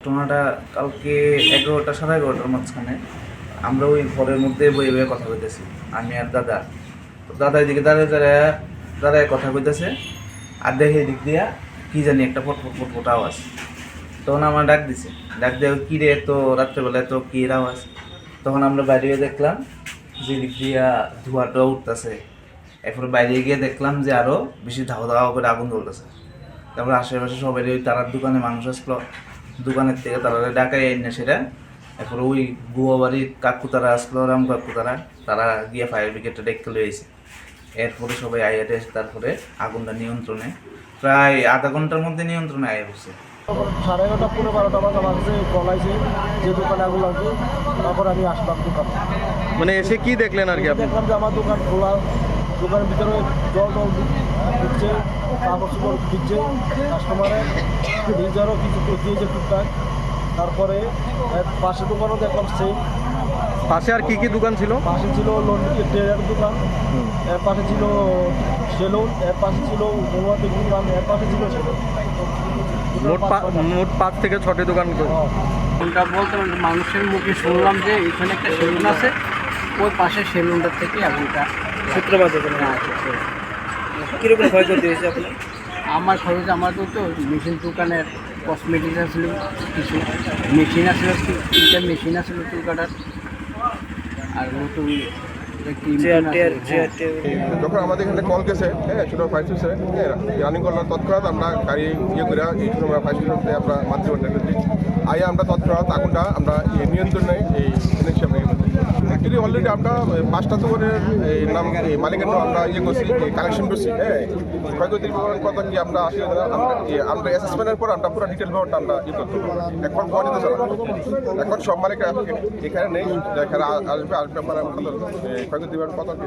ঘটনাটা কালকে 11টা সাড়ে 11টার মাঝখানে আমরা ওই ঘরের মধ্যে বয়ে বয়ে কথা কইতেছি, আমি আর দাদা। তো দাদা এদিকে দাঁড়ায় কথা কইতেছে, আর দেখে এদিক দিয়া কি জানি একটা ফটফট আওয়াজ। তখন আমার ডাক দিয়ে কী রে, এত রাত্রেবেলা এত কী আওয়াজ? তখন আমরা বাইরে গিয়ে দেখলাম যে দিক দিয়া ধোঁয়াটা উঠতেছে। এরপরে বাইরে গিয়ে দেখলাম যে আরও বেশি ধাওয়া করে আগুন জ্বলতেছে। তারপরে আশেপাশে সবাই ওই তারার দোকানে মানুষ আসলো, দোকানের থেকে তারা ডাকাই এনে সেটা। এরপরে ওই বুয়া বাড়ির কাকু তারা আসলো, রাম কাকু তারা গিয়ে ফায়ার ব্রিগেডটা ডেকে লয়ে এসে। এরপরে সবাই আইয়াটে এসে তারপরে আগুনটা নিয়ন্ত্রণে প্রায় আধা ঘন্টার মধ্যে নিয়ন্ত্রণে আইয়া বসে। তখন 11:30 পুরো 12টা বাজে আমার কাছে কল আইছে যে দোকানে আগুন লাগবে। তারপর আমি আসলাম দোকান, মানে এসে কি দেখলেন আর কি আপনি? দেখলাম যে আমার দোকান খোলা, দোকানের ভিতরে জল দিচ্ছে, কাপড় চোপড় দিচ্ছে, কাস্টমারের ভিজারও কিছু দিয়েছে টুকটাক। তারপরে এর পাশে দোকানও দেখলাম সেই পাশে আর কি কি দোকান ছিল? পাশে ছিল ট্রেনের দোকান, এর পাশে ছিল সেলুন, এর পাশে ছিল মোমবাতির দোকান, এর পাশে ছিল সেলুন। মোট 5 থেকে 6টি দোকান। কোনটা বলতে মানুষের মুখে শুনলাম যে এখানে একটা সেলুন আছে, ওই পাশে সেলুনটার থেকে আগুনটা সূত্রপাত কীরকম ক্ষয়ক্ষতি হয়েছে আপনার? আমার খরচ আমার তো মেশিন দোকানের কসমেটিক্স আসলো, কিছু মেশিন আসলো, 3টা মেশিন আসলো চুল কাটার, আর নতুন যখন আমাদের এখানে কল গেছে, হ্যাঁ ছোটো ফায়ার স্টেশনে, হ্যাঁ রানিং করলাম তৎক্ষণাৎ আমরা গাড়ি করে এই সময় ফায়ার স্টেশনতে আমরা মাতৃবন্ধ আইয়া আমরা তৎক্ষণাৎ আগুনটা আমরা নিয়ন্ত্রণে এই হিসাবে অ্যাকচুয়ালি অলরেডি আমরা 5টা দোকানের নাম মালিকের নাম আমরা করছি, কালেকশন করছি। হ্যাঁ ক্ষয়ক্ষতির বিবরণ কথা কি আমরা আসলে আমরা অ্যাসেসমেন্টের পর আমরা পুরো ডিটেল ব্যাপারটা আমরা করতে পারবো। এখন পর্যন্ত এখন সব মালিক এখানে নেই, যারা আসবে আমরা ক্ষয়ক্ষতির বিবরণ কথা কি